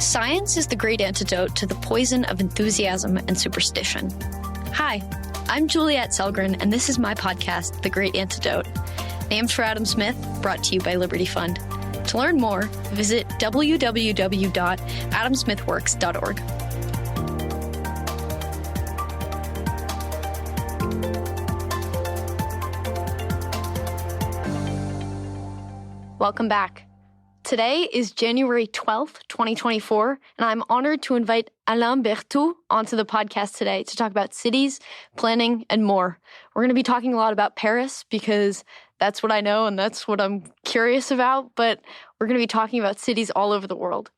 Science is the great antidote to the poison of enthusiasm and superstition. Hi, I'm Juliette Selgren, and this is my podcast, The Great Antidote, named for Adam Smith, brought to you by Liberty Fund. To learn more, visit www.adamsmithworks.org. Welcome back. Today is January 12th, 2024, and I'm honored to invite Alain Bertaud onto the podcast today to talk about cities, planning, and more. We're going to be talking a lot about Paris because that's what I know and that's what I'm curious about, but we're going to be talking about cities all over the world.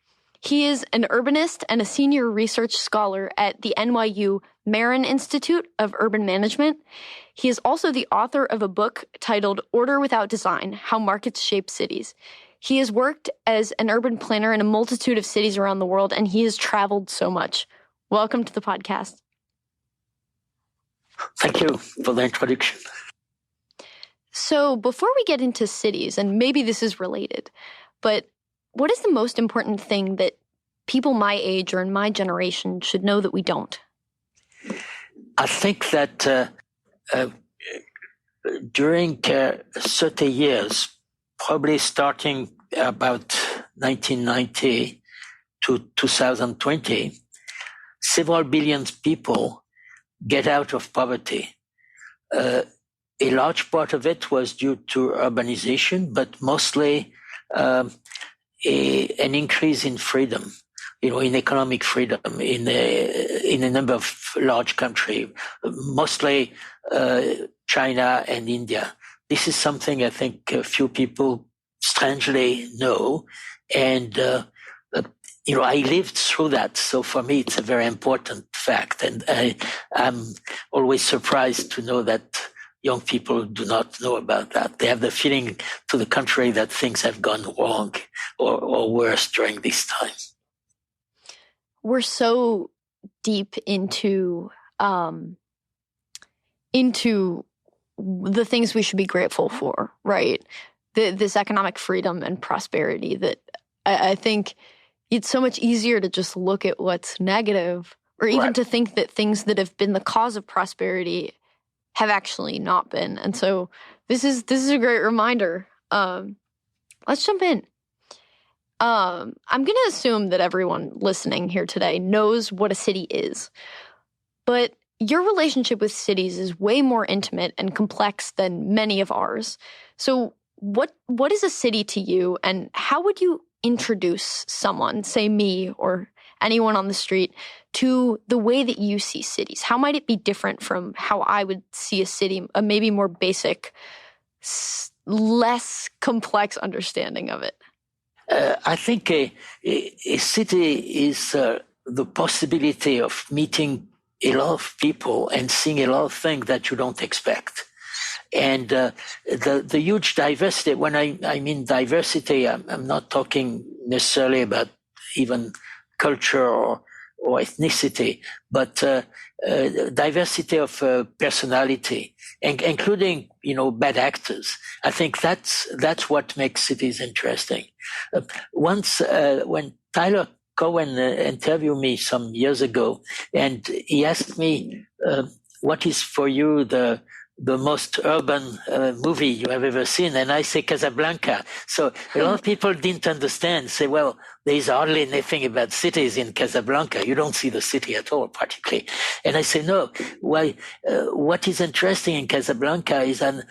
He is an urbanist and a senior research scholar at the NYU Marin Institute of Urban Management. He is also the author of a book titled Order Without Design: How Markets Shape Cities. He has worked as an urban planner in a multitude of cities around the world, and he has traveled so much. Welcome to the podcast. Thank you for the introduction. So before we get into cities, and maybe this is related, but what is the most important thing that people my age or in my generation should know that we don't? I think that during 30 years, probably starting about 1990 to 2020, several billion people get out of poverty. A large part of it was due to urbanization, but mostly an increase in freedom, in economic freedom in a number of large countries, mostly China and India. This is something I think a few people strangely know. And, I lived through that. So for me, it's a very important fact. And I'm always surprised to know that young people do not know about that. They have the feeling to the contrary that things have gone wrong or worse during this time. We're so deep into the things we should be grateful for, right? This economic freedom and prosperity that I think it's so much easier to just look at what's negative or even to think that things that have been the cause of prosperity have actually not been. And so this is a great reminder. Let's jump in. I'm going to assume that everyone listening here today knows what a city is, but your relationship with cities is way more intimate and complex than many of ours. So what is a city to you, and how would you introduce someone, say me or anyone on the street, to the way that you see cities? How might it be different from how I would see a city, a maybe more basic, less complex understanding of it? I think a city is the possibility of meeting a lot of people and seeing a lot of things that you don't expect. And the huge diversity, when I mean diversity, I'm not talking necessarily about even culture or ethnicity, but diversity of personality, including, bad actors. I think that's what makes cities interesting. Once when Tyler Cohen interviewed me some years ago, and he asked me, what is for you the most urban movie you have ever seen? And I say Casablanca. So a lot of people didn't understand, say, well, there is hardly anything about cities in Casablanca. You don't see the city at all, practically. And I say, no, why? What is interesting in Casablanca is in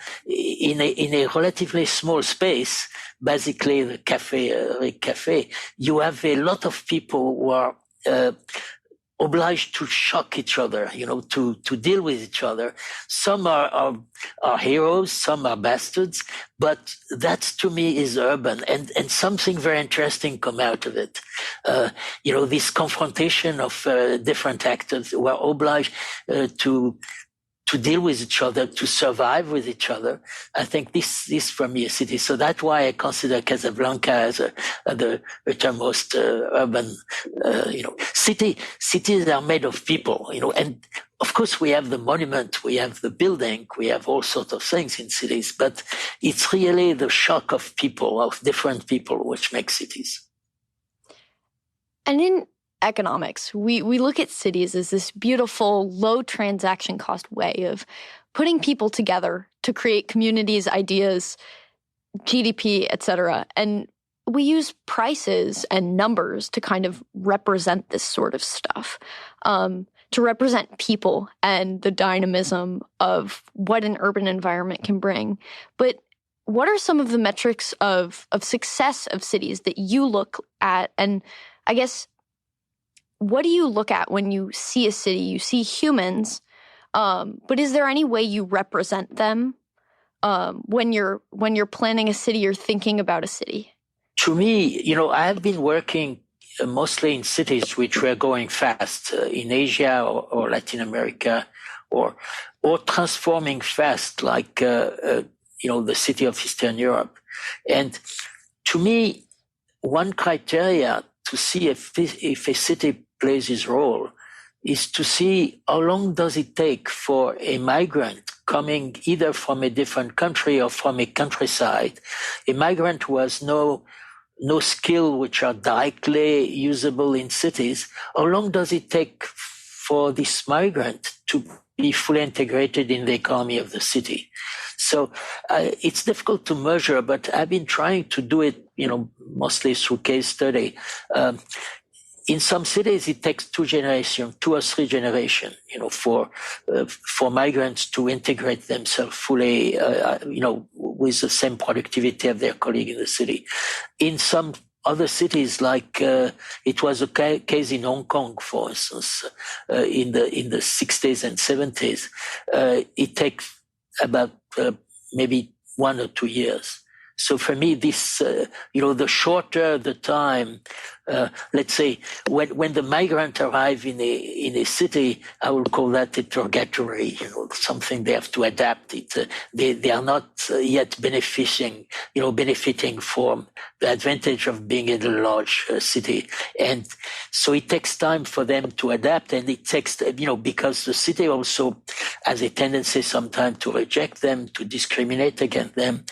a relatively small space, basically the cafe, you have a lot of people who are obliged to shock each other, to deal with each other. Some are heroes, some are bastards, but that to me is urban, and something very interesting come out of it. This confrontation of different actors who are obliged to deal with each other, to survive with each other. I think this for me is city. So that's why I consider Casablanca as the most urban, cities are made of people, and of course we have the monument, we have the building, we have all sorts of things in cities, but it's really the shock of people, of different people, which makes cities. And in economics, we look at cities as this beautiful, low transaction cost way of putting people together to create communities, ideas, GDP, et cetera. And we use prices and numbers to kind of represent this sort of stuff, to represent people and the dynamism of what an urban environment can bring. But what are some of the metrics of success of cities that you look at? And I guess, what do you look at when you see a city? You see humans, but is there any way you represent them when you're planning a city or thinking about a city? To me, I have been working mostly in cities which were going fast in Asia or Latin America, or transforming fast, like the city of Eastern Europe. And to me, one criteria to see if a city plays its role is to see how long does it take for a migrant coming either from a different country or from a countryside, a migrant who has no skill which are directly usable in cities. How long does it take for this migrant to be fully integrated in the economy of the city? So it's difficult to measure, but I've been trying to do it, mostly through case study. In some cities, it takes 2 or 3 generations, for migrants to integrate themselves fully, with the same productivity of their colleague in the city. In some other cities, like it was a case in Hong Kong, for instance, in the 60s and 70s, it takes about maybe 1 or 2 years. So for me, this, the shorter the time, let's say when the migrant arrive in a city, I will call that interrogatory, something they have to adapt it. They are not yet benefiting from the advantage of being in a large city. And so it takes time for them to adapt, and it takes, because the city also has a tendency sometimes to reject them, to discriminate against them.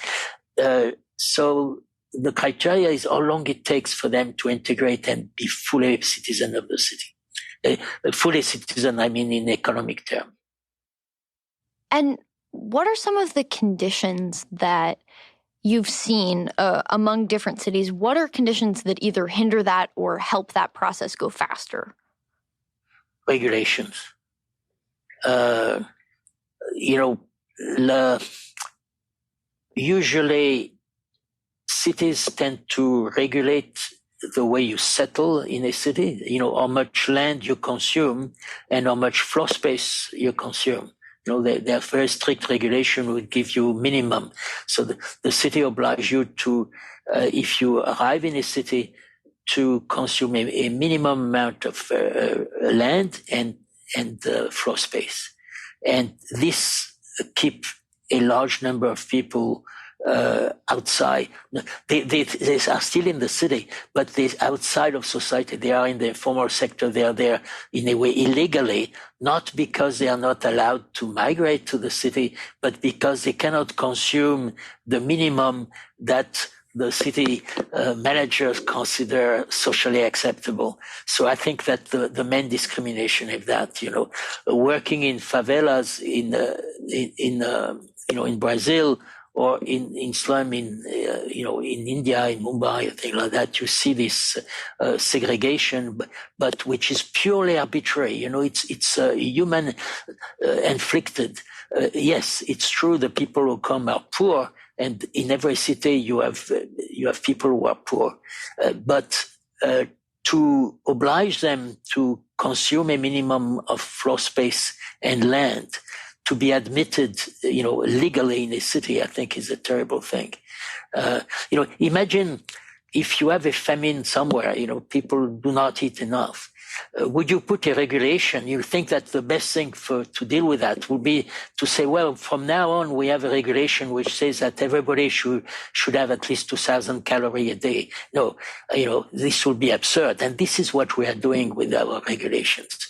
So the criteria is how long it takes for them to integrate and be fully citizen of the city. Fully citizen, I mean, in economic terms. And what are some of the conditions that you've seen among different cities? What are conditions that either hinder that or help that process go faster? Regulations. Usually cities tend to regulate the way you settle in a city, how much land you consume and how much floor space you consume. Their very strict regulation would give you minimum. So the city obliges you to, if you arrive in a city, to consume a minimum amount of land and floor space. And this keep a large number of people outside. They are still in the city, but they're outside of society. They are in the informal sector. They are there in a way illegally, not because they are not allowed to migrate to the city, but because they cannot consume the minimum that the city managers consider socially acceptable. So I think that the main discrimination is that, working in favelas in Brazil, or in slum in India, in Mumbai, things like that, you see this segregation, but which is purely arbitrary. It's human inflicted. Yes, it's true. The people who come are poor, and in every city you have people who are poor, but to oblige them to consume a minimum of floor space and land to be admitted, legally in a city, I think is a terrible thing. Imagine if you have a famine somewhere, people do not eat enough. Would you put a regulation? You think that the best thing to deal with that would be to say, well, from now on, we have a regulation which says that everybody should have at least 2,000 calories a day. No, this would be absurd. And this is what we are doing with our regulations.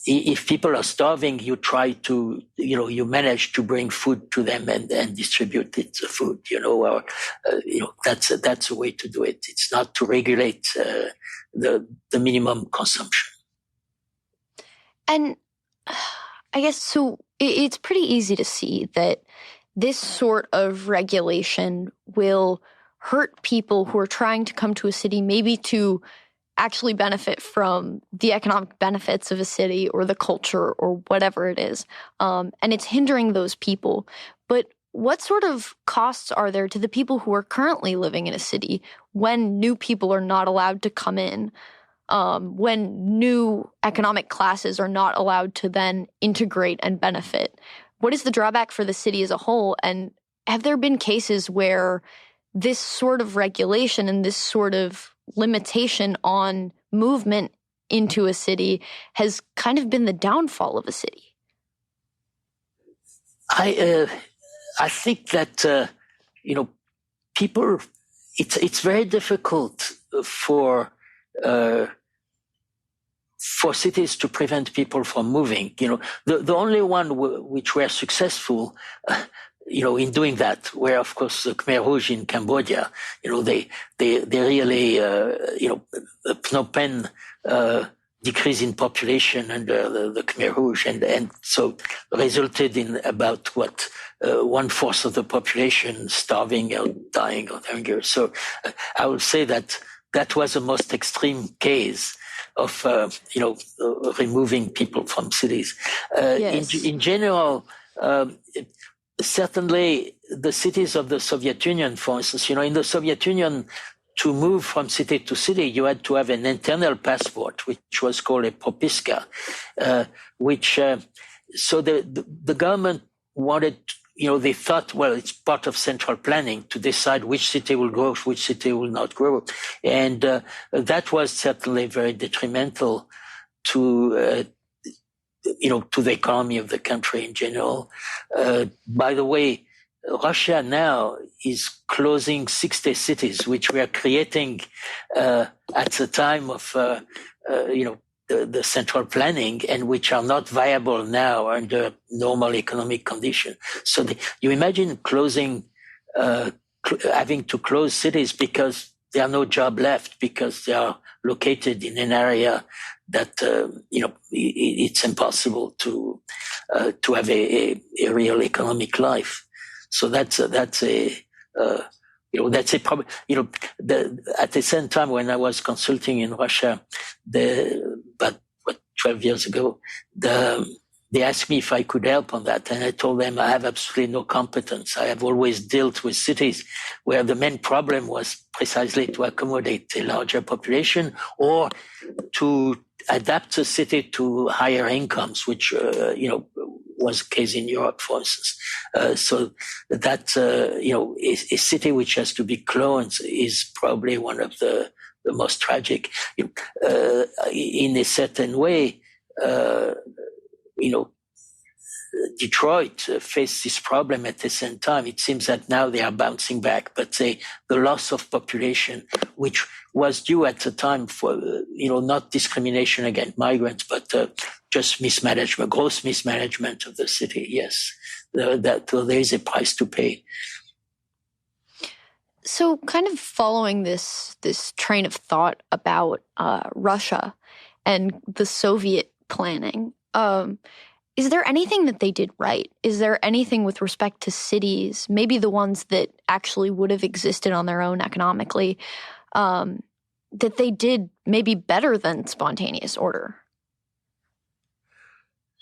if people are starving, you try to, you manage to bring food to them and distribute it, the food, or, that's a way to do it. It's not to regulate the minimum consumption. And I guess so it's pretty easy to see that this sort of regulation will hurt people who are trying to come to a city, maybe to actually benefit from the economic benefits of a city or the culture or whatever it is. And it's hindering those people. But what sort of costs are there to the people who are currently living in a city when new people are not allowed to come in? When new economic classes are not allowed to then integrate and benefit? What is the drawback for the city as a whole? And have there been cases where this sort of regulation and this sort of limitation on movement into a city has kind of been the downfall of a city? I think that people. It's very difficult for cities to prevent people from moving. The only one which were successful, in doing that were, of course, the Khmer Rouge in Cambodia. They really, Phnom Penh decrease in population under the Khmer Rouge, and so resulted in about 1/4 of the population starving or dying of hunger. So I would say that was the most extreme case of removing people from cities. Yes. In general, certainly the cities of the Soviet Union, for instance, in the Soviet Union, to move from city to city, you had to have an internal passport, which was called a propiska, so the government wanted, they thought, well, it's part of central planning to decide which city will grow, which city will not grow. And that was certainly very detrimental to the economy of the country in general. By the way, Russia now is closing 60 cities, which we are creating at the time of, the central planning, and which are not viable now under normal economic conditions. So you imagine having to close cities because there are no jobs left, because they are located in an area that, it's impossible to have a real economic life. So that's a problem. At the same time, when I was consulting in Russia, about 12 years ago, they asked me if I could help on that, and I told them I have absolutely no competence. I have always dealt with cities where the main problem was precisely to accommodate a larger population or to adapt the city to higher incomes, which was the case in Europe, for instance. So that, a city which has to be closed is probably one of the most tragic. In a certain way, Detroit faced this problem at the same time. It seems that now they are bouncing back, but the loss of population, which was due at the time for, not discrimination against migrants, but just mismanagement, gross mismanagement of the city. Yes, there is a price to pay. So kind of following this train of thought about Russia and the Soviet planning, is there anything that they did right? Is there anything with respect to cities, maybe the ones that actually would have existed on their own economically, that they did maybe better than spontaneous order?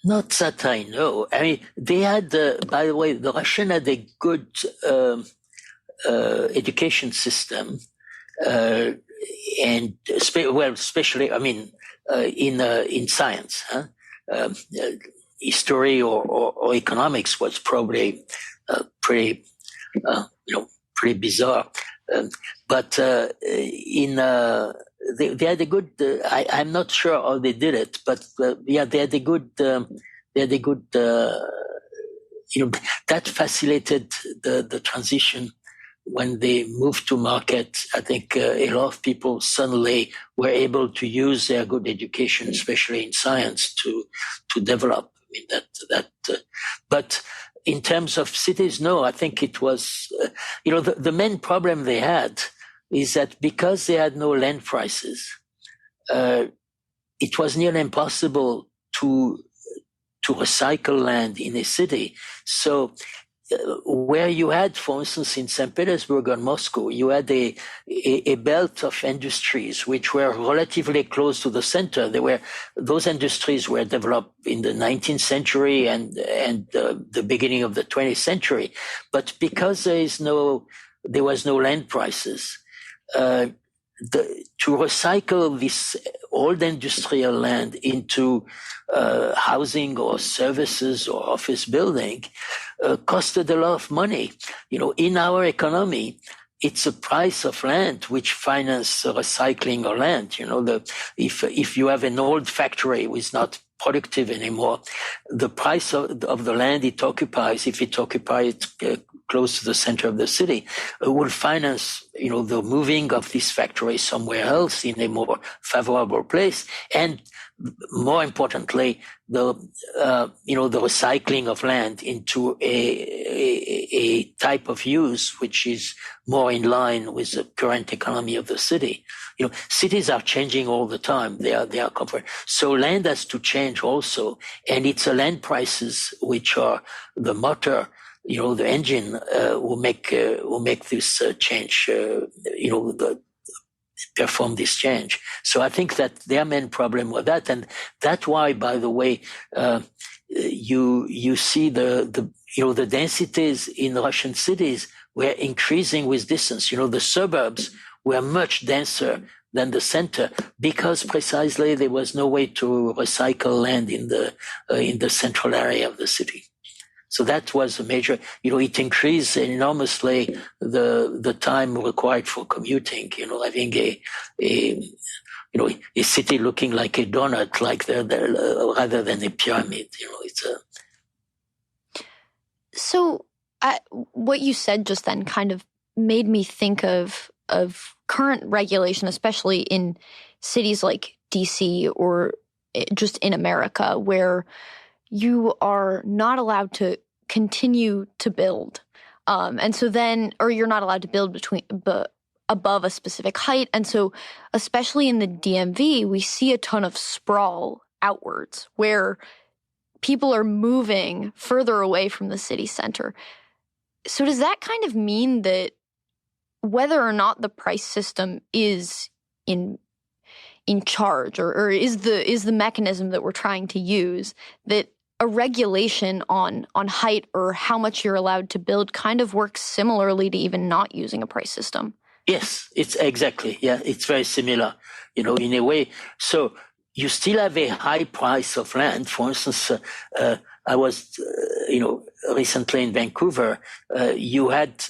Not that I know. I mean, they had, by the way, the Russian had a good education system, and especially, in science. History or economics was probably pretty bizarre. But they had a good. I'm not sure how they did it, but they had a good. That facilitated the transition when they moved to market, I think a lot of people suddenly were able to use their good education, especially in science, to develop. I mean, but in terms of cities, no, I think it was, the main problem they had is that because they had no land prices, it was nearly impossible to recycle land in a city. So where you had, for instance, in St. Petersburg or Moscow, you had a belt of industries which were relatively close to the center. Those industries were developed in the 19th century and the beginning of the 20th century. But because there was no land prices, to recycle this old industrial land into housing or services or office building costed a lot of money. In our economy, it's the price of land which finance recycling of land. If you have an old factory which is not productive anymore, the price of the land it occupies, if it occupies close to the center of the city, will finance, the moving of this factory somewhere else in a more favorable place. And more importantly, the recycling of land into a type of use which is more in line with the current economy of the city. Cities are changing all the time. They are compared. So land has to change also, and it's the land prices which are the motor, the engine will make this change. Perform this change. So I think that their main problem was that, and that's why, by the way, you see the densities in Russian cities were increasing with distance. The suburbs were much denser than the center because precisely there was no way to recycle land in the central area of the city. So that was a major, it increased enormously the time required for commuting, having a city looking like a donut, rather than a pyramid, So what you said just then kind of made me think of current regulation, especially in cities like DC or just in America, where you are not allowed to continue to build. And so then, or you're not allowed to build above a specific height. And so, especially in the DMV, we see a ton of sprawl outwards where people are moving further away from the city center. So does that kind of mean that whether or not the price system is in charge or is the mechanism that we're trying to use, that a regulation on height or how much you're allowed to build kind of works similarly to even not using a price system? Yes, it's exactly. Yeah, it's very similar, in a way. So you still have a high price of land. For instance, I was, recently in Vancouver. You had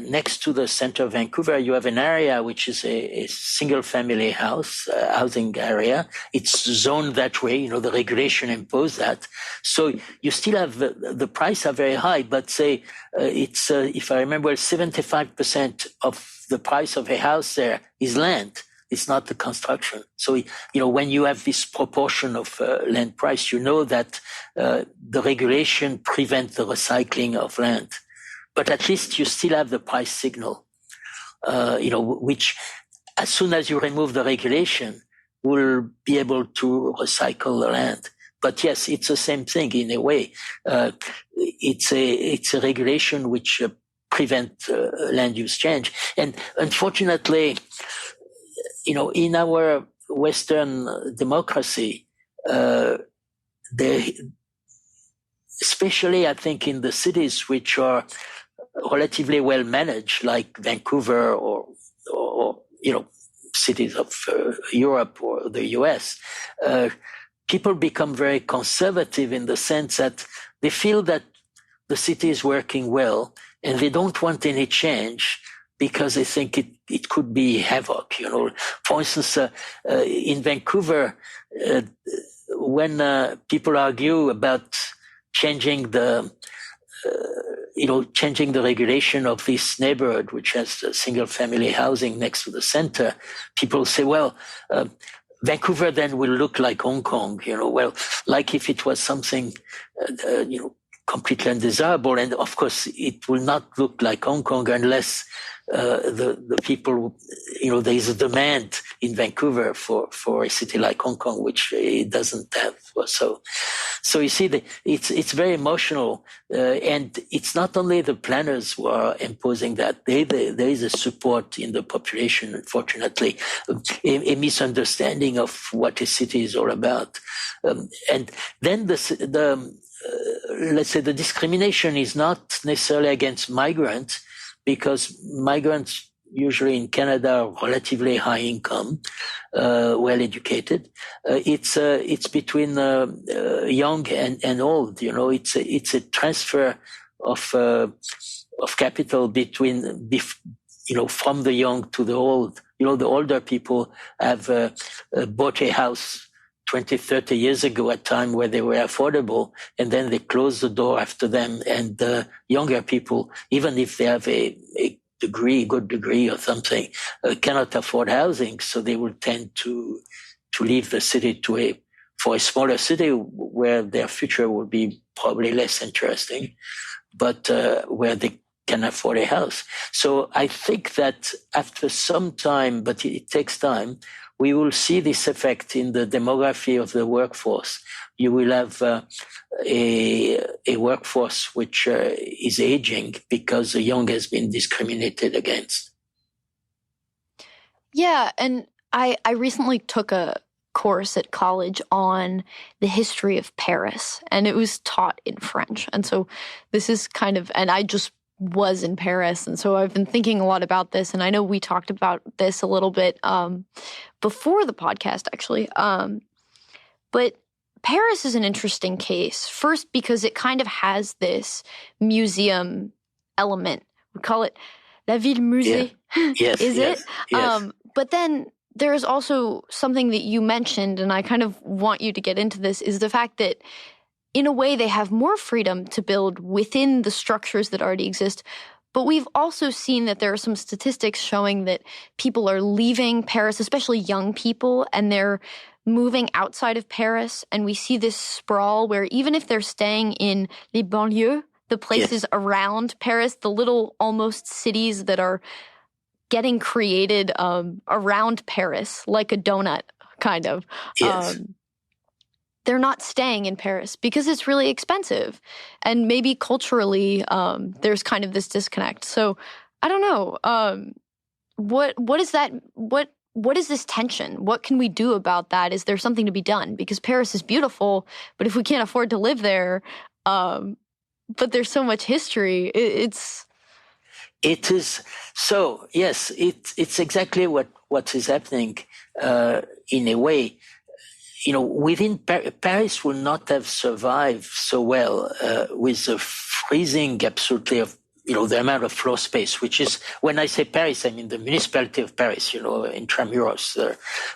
next to the center of Vancouver, you have an area which is a single-family housing area. It's zoned that way. The regulation imposed that. So you still have the price are very high, but say it's if I remember, 75% of the price of a house there is land. It's not the construction. So when you have this proportion of land price, that the regulation prevents the recycling of land. But at least you still have the price signal, which as soon as you remove the regulation, will be able to recycle the land. But yes, it's the same thing in a way. It's a regulation which prevents land use change. And unfortunately, in our Western democracy, especially I think in the cities which are relatively well managed, like Vancouver or cities of Europe or the US, people become very conservative in the sense that they feel that the city is working well and they don't want any change because they think it could be havoc. For instance, in Vancouver, when people argue about changing the changing the regulation of this neighborhood, which has single family housing next to the center, people say, well, Vancouver then will look like Hong Kong, well, like if it was something, completely undesirable. And of course, it will not look like Hong Kong unless the people, there is a demand in Vancouver for a city like Hong Kong, which it doesn't have. So you see, it's very emotional, and it's not only the planners who are imposing that. There is a support in the population, unfortunately, a misunderstanding of what a city is all about, and then let's say the discrimination is not necessarily against migrants, because migrants usually in Canada are relatively high income, well educated. It's between young and old. It's a transfer of capital between from the young to the old. The older people have bought a house 20, 30 years ago at a time where they were affordable, and then they close the door after them. And the younger people, even if they have a good degree or something, cannot afford housing, so they will tend to leave the city for a smaller city where their future will be probably less interesting, but where they can afford a house. So I think that after some time, but it takes time, we will see this effect in the demography of the workforce. You will have a workforce which is aging because the young has been discriminated against. Yeah, and I recently took a course at college on the history of Paris, and it was taught in French. And so this is and I just was in Paris, and so I've been thinking a lot about this, and I know we talked about this a little bit before the podcast, actually. But Paris is an interesting case, first because it kind of has this museum element. We call it La Ville Musée, yes, is yes, it? Yes. But then there's also something that you mentioned, and I kind of want you to get into this, is the fact that in a way, they have more freedom to build within the structures that already exist. But we've also seen that there are some statistics showing that people are leaving Paris, especially young people, and they're moving outside of Paris. And we see this sprawl where even if they're staying in les banlieues, the places around Paris, the little almost cities that are getting created around Paris, like a donut, kind of. Yes. They're not staying in Paris because it's really expensive. And maybe culturally, there's kind of this disconnect. So I don't know. What is that? What is this tension? What can we do about that? Is there something to be done? Because Paris is beautiful, but if we can't afford to live there, but there's so much history, it is. So yes, it's exactly what is happening in a way. Within Paris will not have survived so well with the freezing absolutely of the amount of floor space, which is, when I say Paris, I mean the municipality of Paris, intramuros,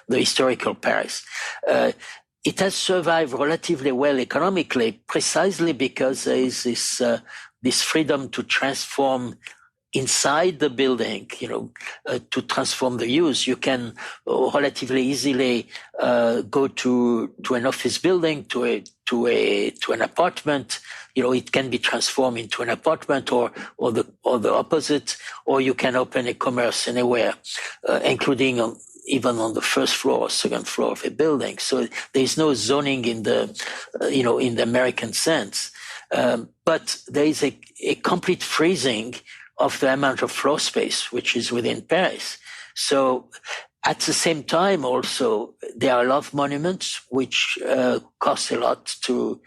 the historical Paris. It has survived relatively well economically, precisely because there is this freedom to transform inside the building, to transform the use. You can relatively easily go to an office building, to an apartment. It can be transformed into an apartment or the opposite, or you can open a commerce anywhere, including even on the first floor or second floor of a building. So there is no zoning in the American sense, but there is a complete freezing of the amount of floor space which is within Paris. So at the same time also, there are a lot of monuments which cost a lot to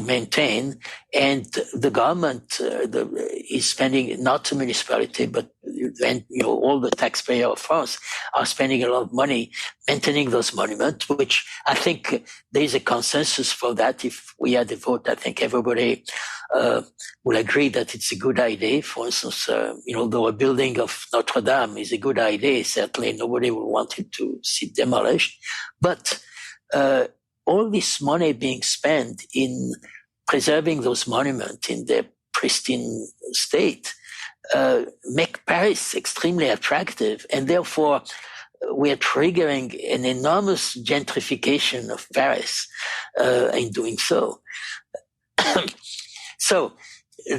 maintain, and the government is spending, not the municipality, but all the taxpayers of France are spending a lot of money maintaining those monuments, which I think there is a consensus for that. If we had a vote, I think everybody will agree that it's a good idea. For instance, the rebuilding of Notre Dame is a good idea. Certainly nobody will want it to see demolished. But all this money being spent in preserving those monuments in their pristine state, make Paris extremely attractive, and therefore we are triggering an enormous gentrification of Paris in doing so. So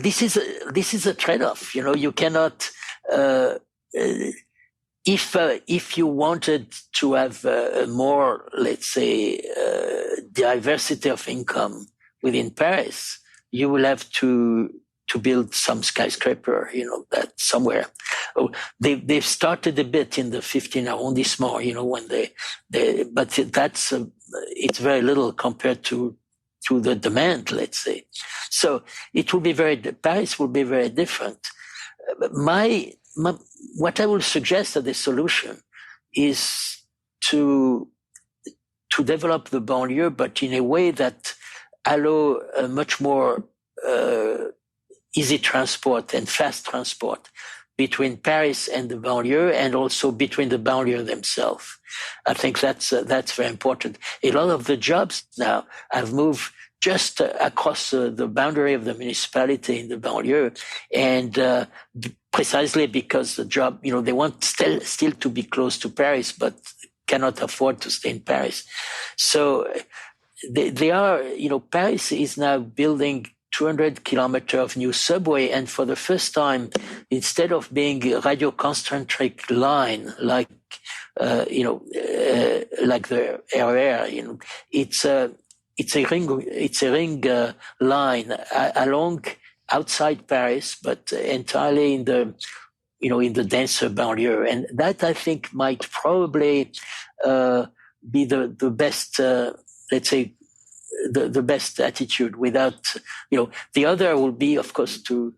this is a trade-off. You cannot. If you wanted to have more, let's say, diversity of income within Paris, you will have to build some skyscraper, that somewhere. Oh, they've started a bit in the 15 arrondissement, when but that's it's very little compared to the demand, let's say. So it will be Paris will be very different. What I will suggest as the solution is to develop the banlieue, but in a way that allow a much more easy transport and fast transport between Paris and the banlieue, and also between the banlieue themselves. I think that's very important. A lot of the jobs now have moved just across the boundary of the municipality in the banlieue, and precisely because the job, they want still to be close to Paris, but cannot afford to stay in Paris. So they are, Paris is now building 200 kilometers of new subway, and for the first time, instead of being a radio-concentric line like the RER, it's a ring line along outside Paris, but entirely in the denser banlieue, and that I think might probably be the best, let's say, the best attitude. Without, the other will be, of course, to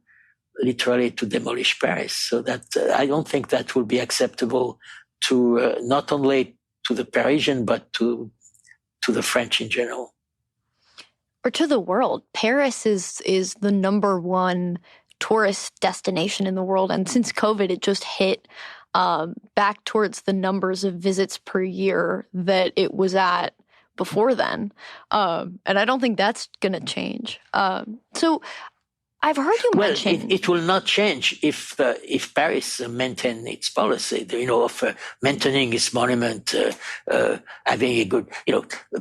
demolish Paris. So that I don't think that will be acceptable to not only to the Parisian, but to the French in general. Or to the world. Paris is the number one tourist destination in the world. And since COVID, it just hit back towards the numbers of visits per year that it was at before then. And I don't think that's going to change. So I've heard you mention... Well, it will not change if Paris maintains its policy, of maintaining its monument, having a good...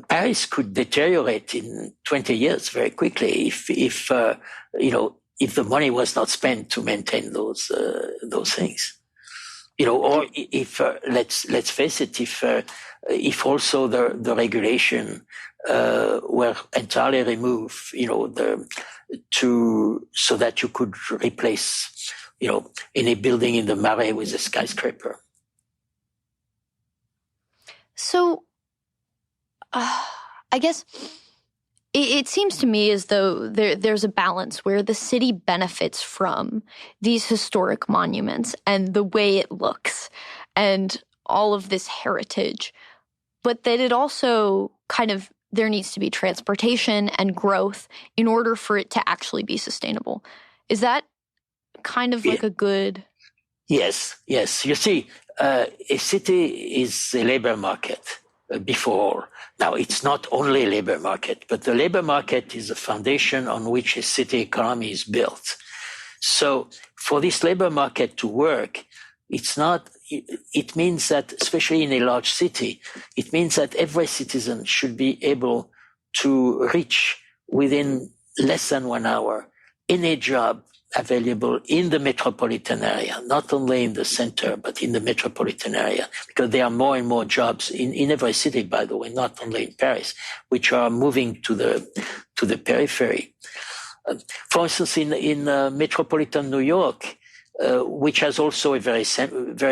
Paris could deteriorate in 20 years very quickly if the money was not spent to maintain those things. Or if let's face it, if also the regulation were entirely removed, so that you could replace, any building in the Marais with a skyscraper. So, I guess it seems to me as though there's a balance where the city benefits from these historic monuments and the way it looks and all of this heritage, but that it also there needs to be transportation and growth in order for it to actually be sustainable. Is that like a good... Yes. You see, a city is a labor market before all. Now, it's not only a labor market, but the labor market is the foundation on which a city economy is built. So for this labor market to work, it means that, especially in a large city, it means that every citizen should be able to reach within less than 1 hour any job available in the metropolitan area, not only in the center, but in the metropolitan area, because there are more and more jobs in every city, by the way, not only in Paris, which are moving to the periphery. For instance, in metropolitan New York, which has also a very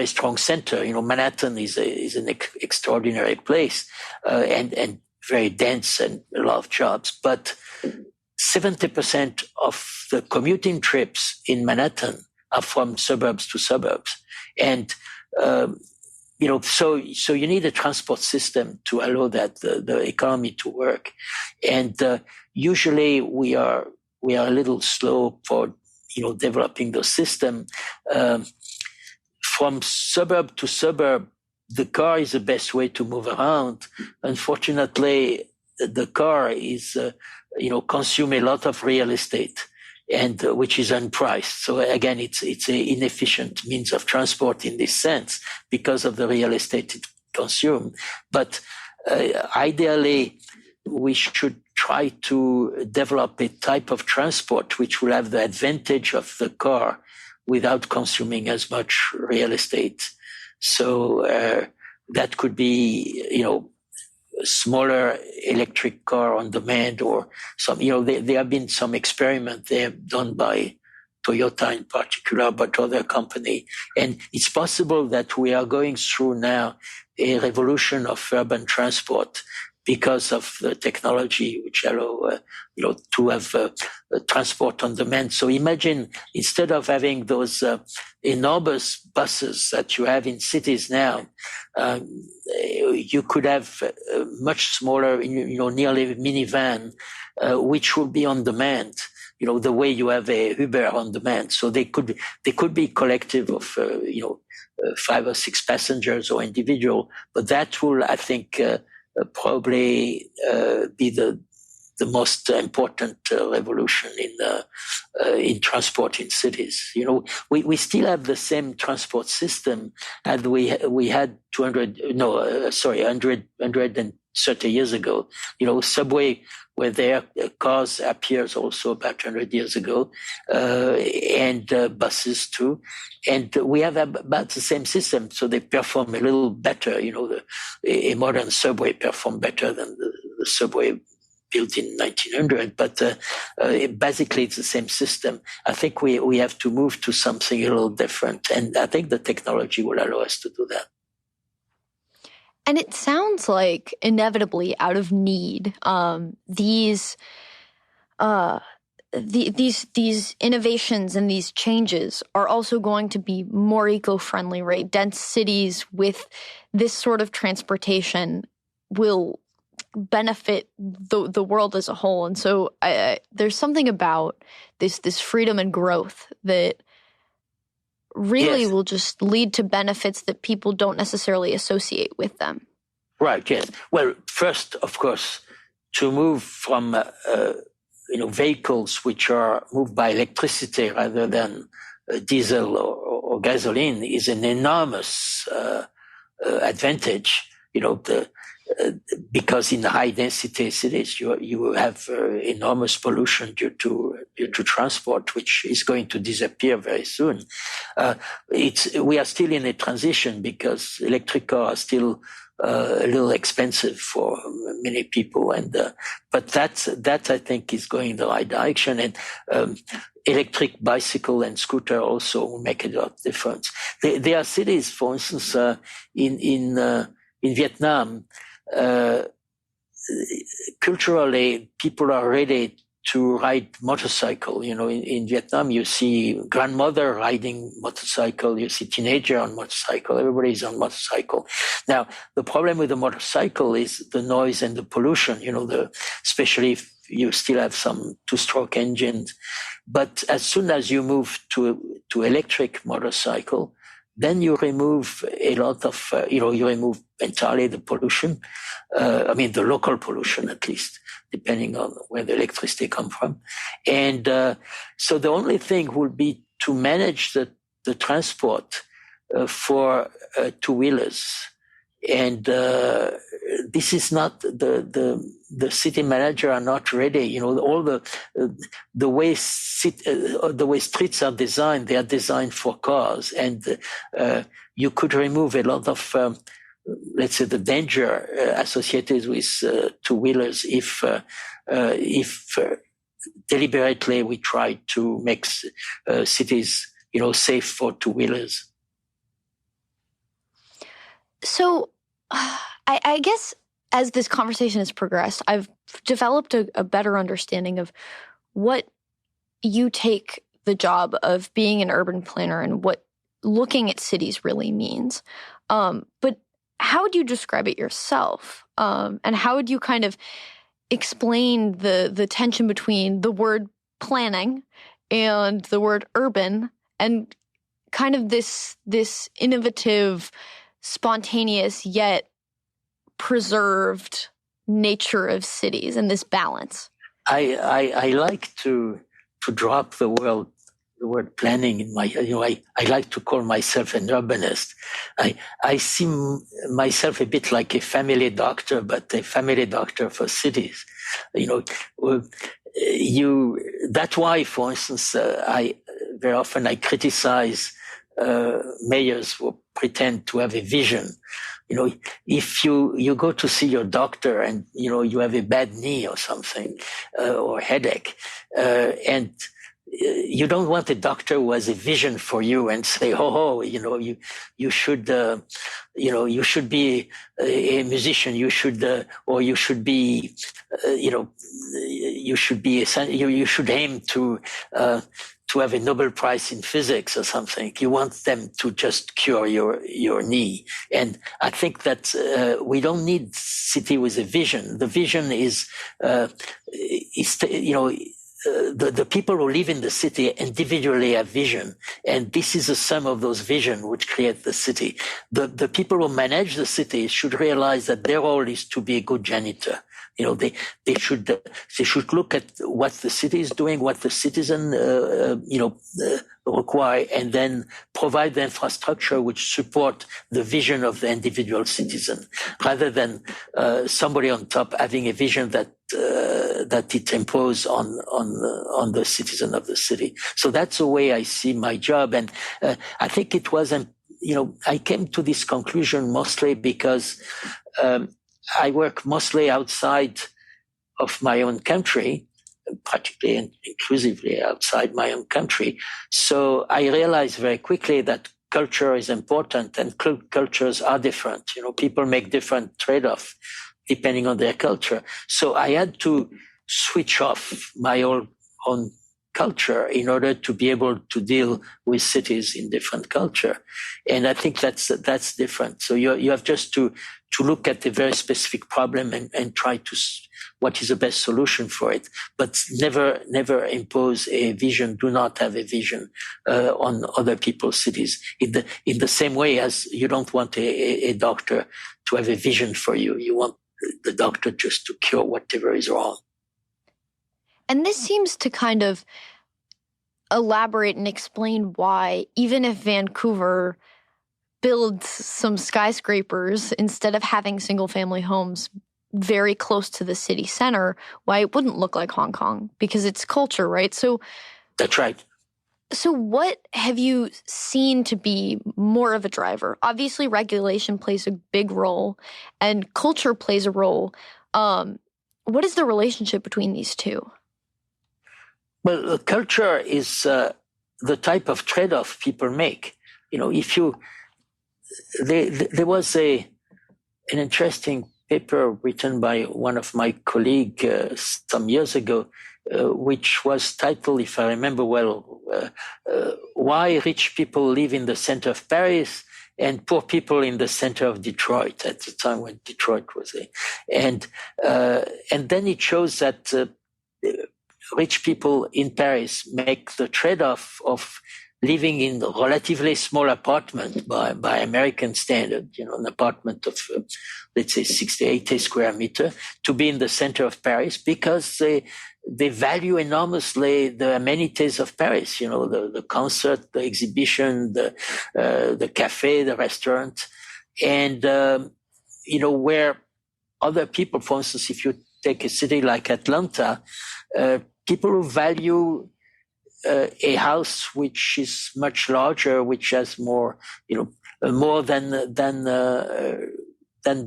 strong center. Manhattan is an extraordinary place and very dense and a lot of jobs. But 70% of the commuting trips in Manhattan are from suburbs to suburbs, and so you need a transport system to allow that the economy to work. And usually we are a little slow for developing the system. From suburb to suburb, the car is the best way to move around. Unfortunately, the car is, consume a lot of real estate. and which is unpriced. So again, it's an inefficient means of transport in this sense because of the real estate it consumes. But ideally, we should try to develop a type of transport which will have the advantage of the car without consuming as much real estate. So that could be, a smaller electric car on demand, or some, there have been some experiments there done by Toyota in particular, but other company. And it's possible that we are going through now a revolution of urban transport because of the technology which allow, to have transport on demand. So imagine, instead of having those enormous buses that you have in cities now, you could have much smaller, nearly a minivan, which will be on demand. The way you have a Uber on demand. So they could be collective of, 5 or 6 passengers or individual, but that will, I think, probably be the most important revolution in transport in cities. We still have the same transport system as we had 130 years ago. Subway were there, cars appears also about 100 years ago, and buses too. And we have about the same system, so they perform a little better. A modern subway perform better than the subway built in 1900, but basically it's the same system. I think we have to move to something a little different, and I think the technology will allow us to do that. And it sounds like inevitably out of need, these innovations and these changes are also going to be more eco-friendly, right? Dense cities with this sort of transportation will benefit the world as a whole. And so there's something about this freedom and growth that really will just lead to benefits that people don't necessarily associate with them. Right, yes. Well, first, of course, to move from vehicles which are moved by electricity rather than diesel or gasoline is an enormous advantage. Because in high density cities you have enormous pollution due to transport, which is going to disappear very soon. We are still in a transition because electric cars are still a little expensive for many people, but that I think is going in the right direction. And electric bicycle and scooter also will make a lot of difference. There are cities, for instance, in Vietnam. Culturally, people are ready to ride motorcycle. In Vietnam, you see grandmother riding motorcycle, you see teenager on motorcycle, everybody's on motorcycle. Now, the problem with the motorcycle is the noise and the pollution, especially if you still have some 2-stroke engines. But as soon as you move to electric motorcycle, then you remove a lot of, you remove entirely the pollution. The local pollution, at least, depending on where the electricity comes from. And so the only thing would be to manage the transport for two-wheelers. And this is not the city manager are not ready. All the way streets are designed, they are designed for cars, and you could remove a lot of let's say the danger associated with two-wheelers if deliberately we try to make cities safe for two-wheelers. So I guess as this conversation has progressed, I've developed a better understanding of what you take the job of being an urban planner and what looking at cities really means. But how would you describe it yourself? And how would you kind of explain the tension between the word planning and the word urban and kind of this innovative, spontaneous yet preserved nature of cities and this balance? I like to drop the word planning in my, I like to call myself an urbanist. I see myself a bit like a family doctor, but a family doctor for cities. That's why, for instance, very often I criticize mayors who pretend to have a vision. If you go to see your doctor and, you have a bad knee or something, or headache, and you don't want a doctor who has a vision for you and say, you should be a musician, you should, or you should be, you should aim to have a Nobel Prize in physics or something. You want them to just cure your knee. And I think that we don't need city with a vision. The vision is the people who live in the city individually have vision, and this is the sum of those visions which create the city. The people who manage the city should realize that their role is to be a good janitor. They should look at what the city is doing, what the citizen require, and then provide the infrastructure which support the vision of the individual citizen, rather than somebody on top having a vision that it imposes on the citizen of the city. So that's the way I see my job, and I think it wasn't. I came to this conclusion mostly because I work mostly outside of my own country, practically and inclusively outside my own country. So I realized very quickly that culture is important, and cultures are different. People make different trade-offs depending on their culture. So I had to switch off my own culture in order to be able to deal with cities in different culture. And I think that's different. So you have just to look at a very specific problem and try to what is the best solution for it, but never impose a vision. Do not have a vision on other people's cities. In the same way as you don't want a doctor to have a vision for you. You want the doctor just to cure whatever is wrong. And this seems to kind of elaborate and explain why, even if Vancouver builds some skyscrapers instead of having single-family homes very close to the city center, why it wouldn't look like Hong Kong, because it's culture, right? So that's right. So what have you seen to be more of a driver? Obviously, regulation plays a big role and culture plays a role. What is the relationship between these two? Well, culture is the type of trade-off people make. There was an interesting paper written by one of my colleagues some years ago, which was titled, if I remember well, Why Rich People Live in the Center of Paris and Poor People in the Center of Detroit, at the time when Detroit was and then it shows that rich people in Paris make the trade-off of living in a relatively small apartment by American standard, an apartment of, let's say, 60, 80 square meter, to be in the center of Paris, because they value enormously the amenities of Paris, the concert, the exhibition, the cafe, the restaurant, and, where other people, for instance, if you take a city like Atlanta, people who value a house which is much larger, which has more, more than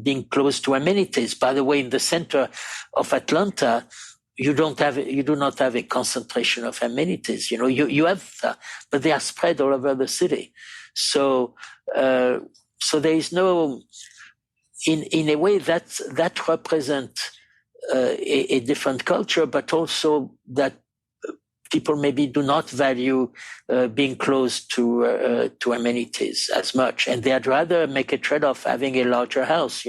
being close to amenities. By the way, in the center of Atlanta, you do not have a concentration of amenities. You have, but they are spread all over the city. So there is no, in a way that represents a different culture, but also that people maybe do not value being close to amenities as much, and they'd rather make a trade-off having a larger house.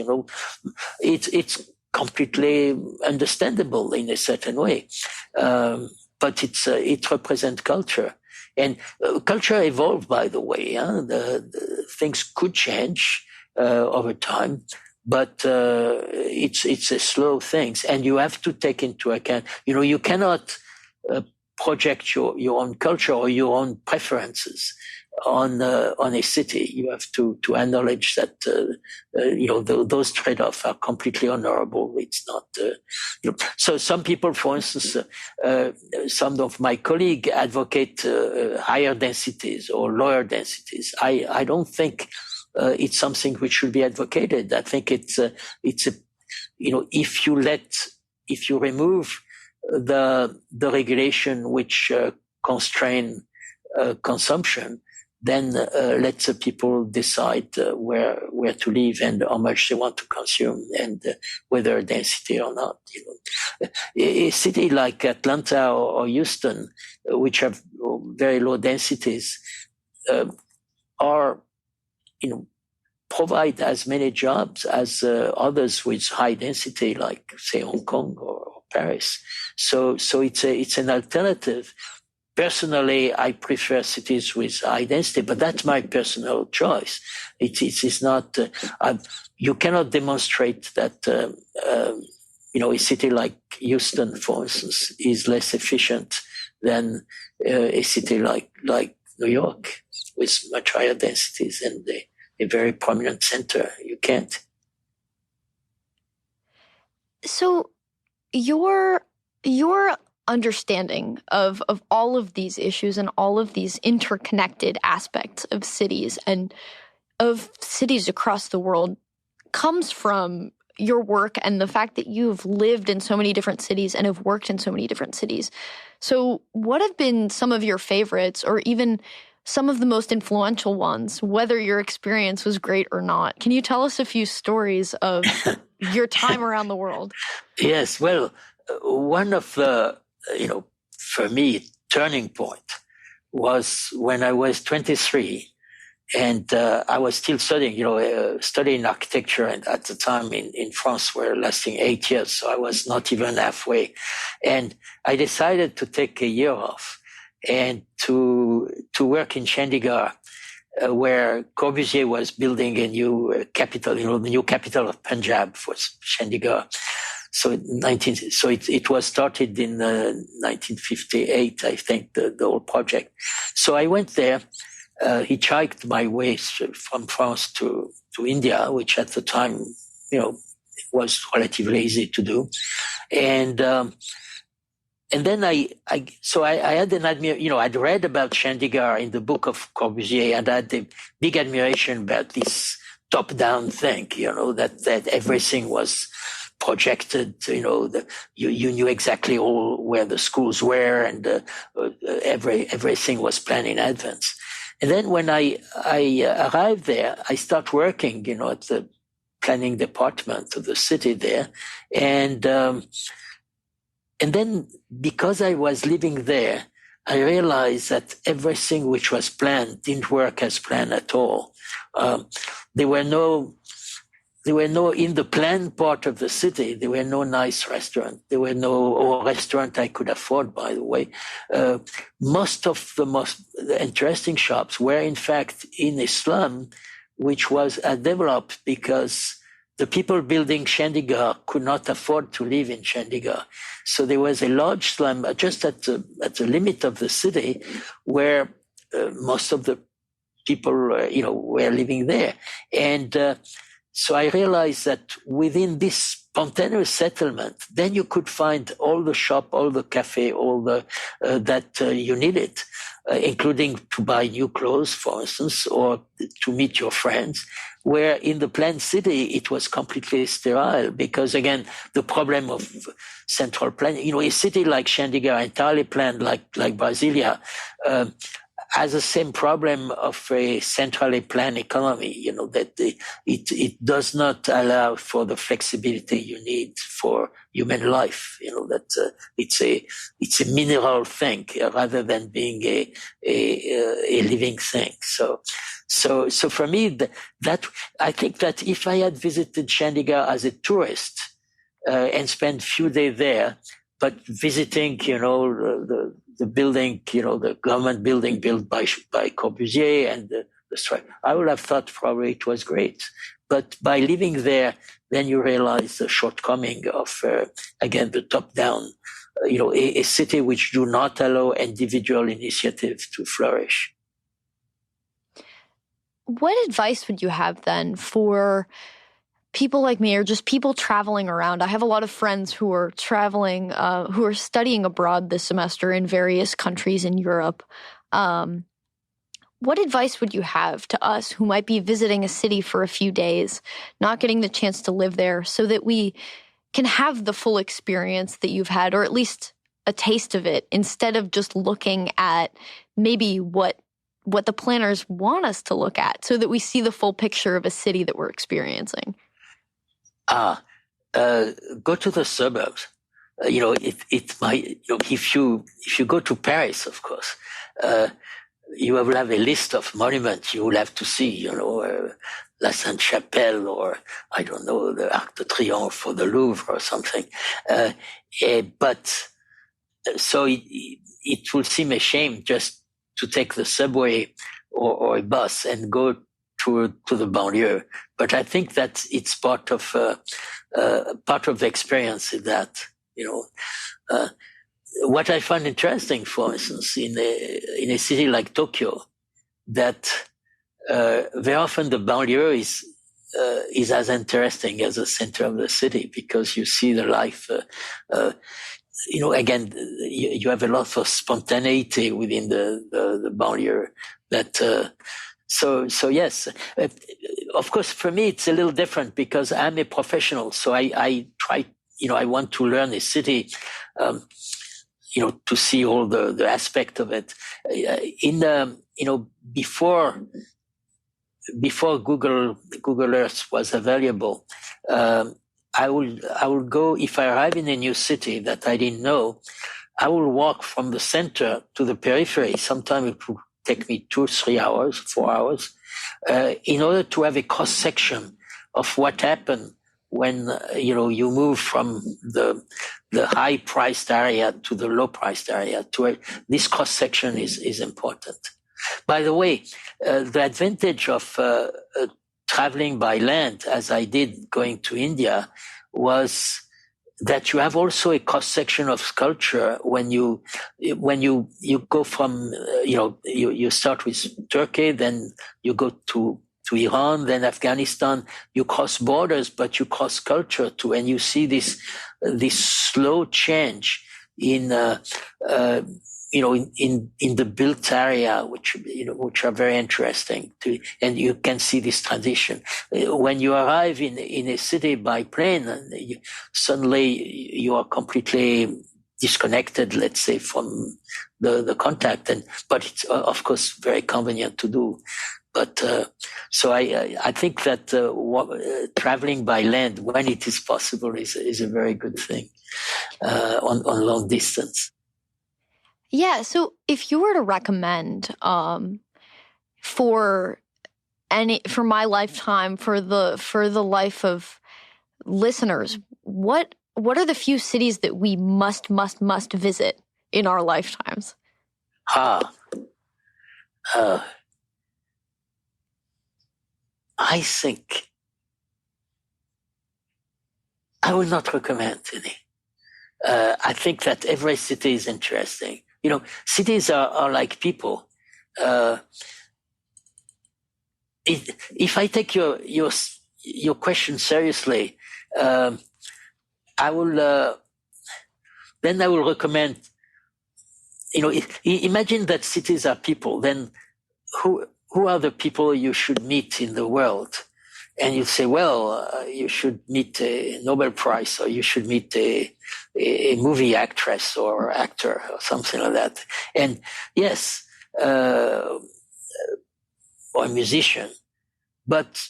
It's completely understandable in a certain way, but it represents culture, and culture evolved. By the way, the things could change over time. But it's a slow thing, and you have to take into account. You cannot project your own culture or your own preferences on a city. You have to acknowledge that those trade-offs are completely honorable. It's not so. Some people, for instance, some of my colleagues advocate higher densities or lower densities. I don't think it's something which should be advocated. I think it's a if you remove the regulation which constrain consumption, then let the people decide where to live and how much they want to consume and whether density or not. A city like Atlanta or Houston, which have very low densities, are provide as many jobs as others with high density, like say Hong Kong or Paris. So it's an alternative. Personally, I prefer cities with high density, but that's my personal choice. It is not. You cannot demonstrate that a city like Houston, for instance, is less efficient than a city like New York with much higher densities and a very prominent center. You can't. So your understanding of all of these issues and all of these interconnected aspects of cities and of cities across the world comes from your work and the fact that you've lived in so many different cities and have worked in so many different cities. So what have been some of your favorites or even some of the most influential ones, whether your experience was great or not? Can you tell us a few stories of your time around the world? Yes, well, one of the, for me, turning point was when I was 23 and I was still studying architecture, and at the time in France were lasting 8 years, so I was not even halfway. And I decided to take a year off and to work in Chandigarh, where Corbusier was building a new capital, the new capital of Punjab was Chandigarh. So it was started in 1958, I think, the whole project. So I went there, hitchhiked my way from France to India, which at the time, was relatively easy to do. And then I had an I'd read about Chandigarh in the book of Corbusier, and I had a big admiration about this top-down thing, that everything was projected, you knew exactly all where the schools were, and everything was planned in advance. And then when I arrived there, I started working, at the planning department of the city there, and then because I was living there, I realized that everything which was planned didn't work as planned at all. There were no in the planned part of the city, there were no nice restaurant. There were no restaurant I could afford, by the way. Most of the most interesting shops were in fact in a slum, which was developed because the people building Chandigarh could not afford to live in Chandigarh. So there was a large slum just at the limit of the city where most of the people, were living there. And so I realized that within this spontaneous settlement, then you could find all the shop, all the cafe, all the that you needed, including to buy new clothes, for instance, or to meet your friends. Where in the planned city, it was completely sterile because, again, the problem of central planning, a city like Chandigarh, entirely planned like Brasilia, has the same problem of a centrally planned economy, that it does not allow for the flexibility you need for human life, that it's a mineral thing rather than being a living thing. So for me, that I think that if I had visited Chandigarh as a tourist and spent a few days there, but visiting, the building, the government building built by Corbusier and the strike, I would have thought probably it was great. But by living there, then you realize the shortcoming of, again, the top-down a city which do not allow individual initiative to flourish. What advice would you have then for people like me, or just people traveling around? I have a lot of friends who are traveling, who are studying abroad this semester in various countries in Europe. What advice would you have to us who might be visiting a city for a few days, not getting the chance to live there, so that we can have the full experience that you've had, or at least a taste of it, instead of just looking at maybe what the planners want us to look at, so that we see the full picture of a city that we're experiencing? Go to the suburbs. It might, if you go to Paris, of course, you will have a list of monuments you will have to see, La Sainte-Chapelle, or I don't know, the Arc de Triomphe or the Louvre or something. But so it will seem a shame just to take the subway or a bus and go to the banlieue. But I think that it's part of the experience in that, what I find interesting, for instance, in a city like Tokyo, that very often the banlieue is as interesting as the center of the city, because you see the life. Again, you have a lot of spontaneity within the banlieue. That so yes, of course, for me it's a little different because I'm a professional. So I try, I want to learn a city. To see all the aspect of it. Before Google Earth was available, I will go, if I arrive in a new city that I didn't know, I will walk from the center to the periphery. Sometimes it will take me 2, 3 hours, 4 hours, in order to have a cross section of what happened when you move from the high priced area to the low priced area. This cross section is important. By the way, the advantage of traveling by land, as I did going to India, was that you have also a cross section of culture when you go from you start with Turkey, then you go to Iran, then Afghanistan. You cross borders, but you cross culture too, and you see this slow change in the built area, which are very interesting too, and you can see this transition when you arrive in a city by plane, and suddenly you are completely disconnected, let's say, from the contact, but it's of course very convenient to do. But so I think that traveling by land, when it is possible, is a very good thing on long distance. Yeah. So if you were to recommend for my lifetime, for the life of listeners, what are the few cities that we must visit in our lifetimes? I think I will not recommend any. I think that every city is interesting. Cities are like people. If I take your question seriously, I will recommend. Imagine that cities are people. Then who are the people you should meet in the world? And you say, well, you should meet a Nobel Prize, or you should meet a movie actress or actor or something like that. And yes, or a musician. But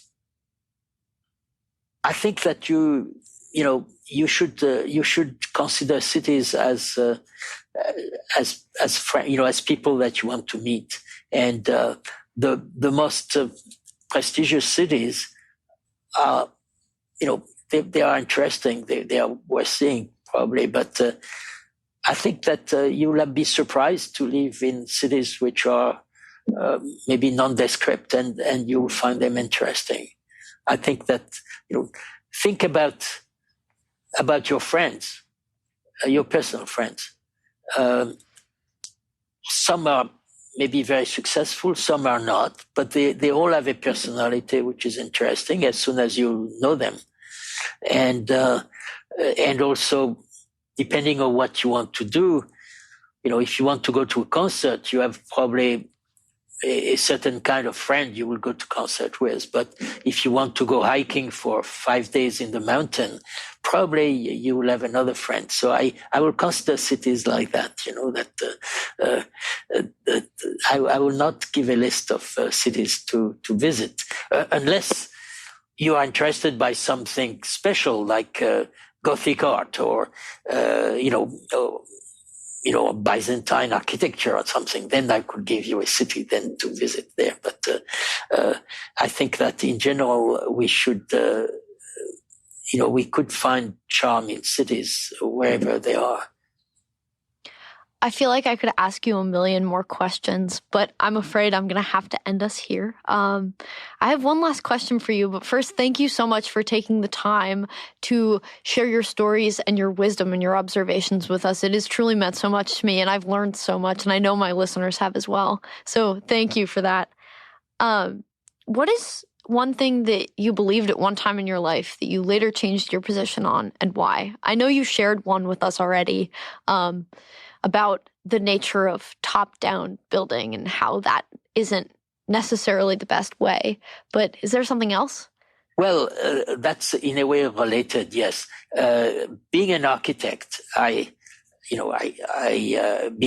I think that you should consider cities as people that you want to meet. And the most prestigious cities are, they are interesting. They are worth seeing probably, but I think that you will be surprised to live in cities which are maybe nondescript, and you will find them interesting. I think that think about your friends. your personal friends. Some are maybe very successful, some are not, but they all have a personality which is interesting as soon as you know them. And also, depending on what you want to do, if you want to go to a concert, you have probably a certain kind of friend you will go to concert with. But if you want to go hiking for 5 days in the mountain, probably you will have another friend. So I will consider cities like that, I will not give a list of cities to visit unless you are interested by something special like Gothic art or, Byzantine architecture or something, then I could give you a city then to visit there. But I think that in general, we should, we could find charm in cities wherever they are. I feel like I could ask you a million more questions, but I'm afraid I'm going to have to end us here. I have one last question for you, but first, thank you so much for taking the time to share your stories and your wisdom and your observations with us. It has truly meant so much to me, and I've learned so much, and I know my listeners have as well. So thank you for that. What is one thing that you believed at one time in your life that you later changed your position on, and why? I know you shared one with us already, about the nature of top-down building and how that isn't necessarily the best way. But is there something else? Well, that's in a way related, yes. Being an architect, being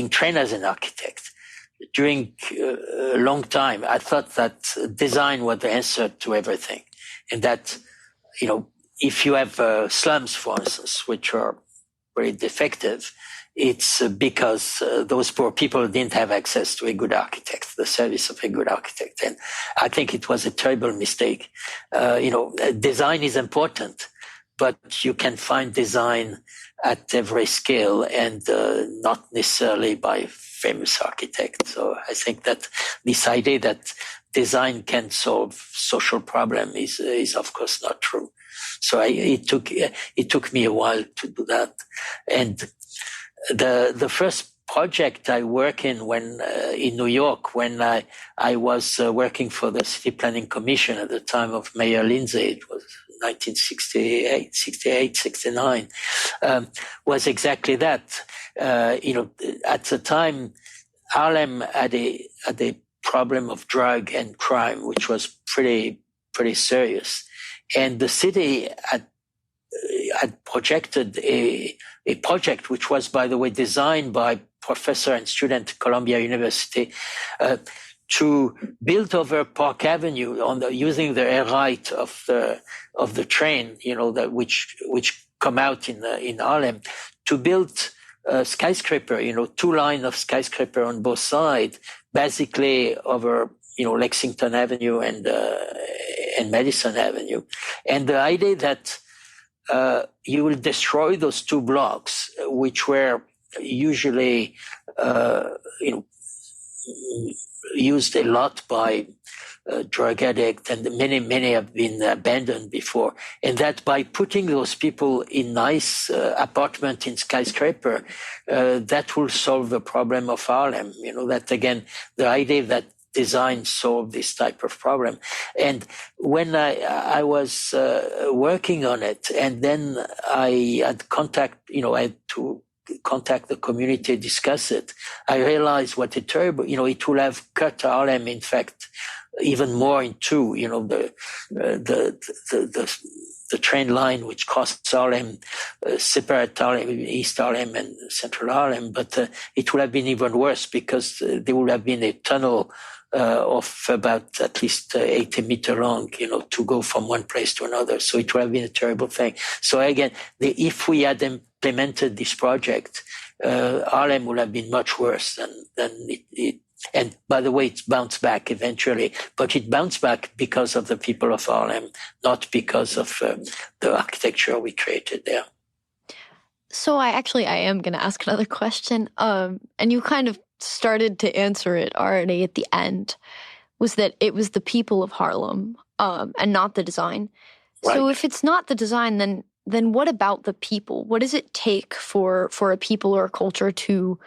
trained as an architect, during a long time, I thought that design was the answer to everything. And that, if you have slums, for instance, which are very defective, it's because those poor people didn't have access to a good architect, the service of a good architect. And I think it was a terrible mistake. Design is important, but you can find design at every scale and not necessarily by famous architects. So I think that this idea that design can solve social problem is of course not true. So it took me a while to do that. And the first project I worked in in New York, when I was working for the City Planning Commission at the time of Mayor Lindsay, it was 1968, 69, was exactly that. At the time, Harlem had a problem of drug and crime, which was pretty serious, and the city had projected a project which was, by the way, designed by professor and student at Columbia University to build over Park Avenue using the air right of the train, which come out in Harlem, to build a skyscraper, 2 lines of skyscraper on both sides, basically over Lexington Avenue and Madison Avenue, and the idea that you will destroy those 2 blocks, which were usually, used a lot by drug addicts, and many have been abandoned before. And that by putting those people in nice apartment in skyscraper, that will solve the problem of Harlem. That again, the idea that design solve this type of problem. And when I was working on it, and then I had I had to contact the community, discuss it, I realized what a terrible, it will have cut Harlem, in fact, even more in 2, the train line which crosses Harlem, separate Harlem, East Harlem and Central Harlem, but it would have been even worse because there would have been a tunnel of about at least 80 meters long, to go from one place to another. So it would have been a terrible thing. So again, if we had implemented this project, Harlem would have been much worse than it. And by the way, it bounced back eventually, but it bounced back because of the people of Harlem, not because of the architecture we created there. So I am going to ask another question, and you kind of started to answer it already at the end, was that it was the people of Harlem and not the design. Right. So if it's not the design, then then what about the people? What does it take for a people or a culture to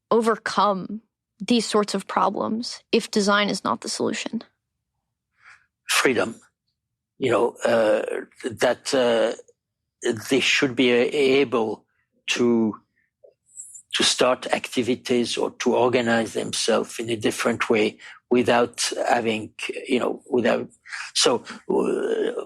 overcome these sorts of problems if design is not the solution? Freedom, that they should be able to start activities or to organize themselves in a different way without having, so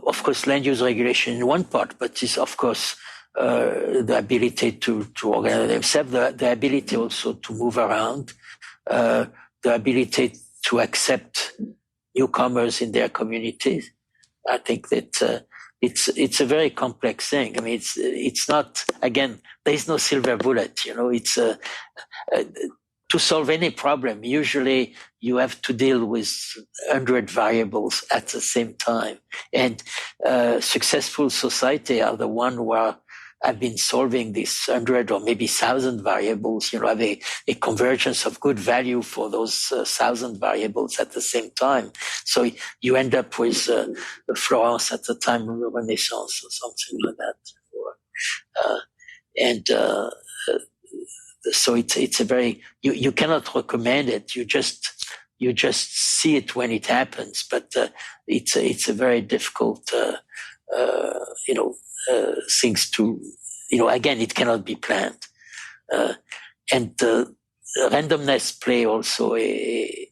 of course land use regulation in one part, but it's of course the ability to organize themselves, the ability also to move around, the ability to accept newcomers in their communities. I think that it's a very complex thing. I mean, it's not, again, there's no silver bullet, it's to solve any problem. Usually you have to deal with 100 variables at the same time. And successful society are the one who have been solving these 100 or maybe 1,000 variables, have a convergence of good value for those 1,000 variables at the same time. So you end up with Florence at the time of the Renaissance or something like that. So it's a very, you cannot recommend it. You just see it when it happens, but it's a very difficult, things to, again, it cannot be planned. And randomness play also a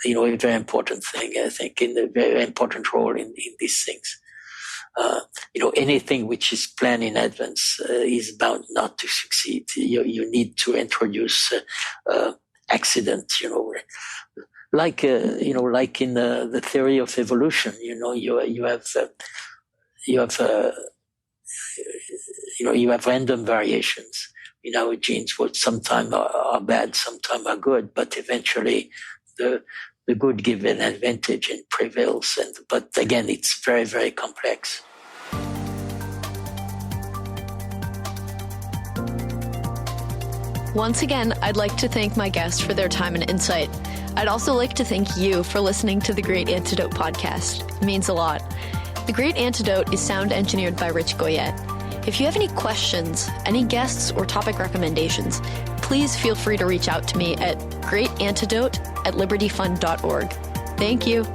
very important thing, I think, in a very important role in these things. Anything which is planned in advance is bound not to succeed. You need to introduce accident, like in the theory of evolution. You have random variations in our genes, which sometimes are bad, sometimes are good, but eventually the good give an advantage and prevails. But again, it's very, very complex. Once again, I'd like to thank my guests for their time and insight. I'd also like to thank you for listening to the Great Antidote podcast. It means a lot. The Great Antidote is sound engineered by Rich Goyette. If you have any questions, any guests, or topic recommendations, please feel free to reach out to me at greatantidote@libertyfund.org. Thank you.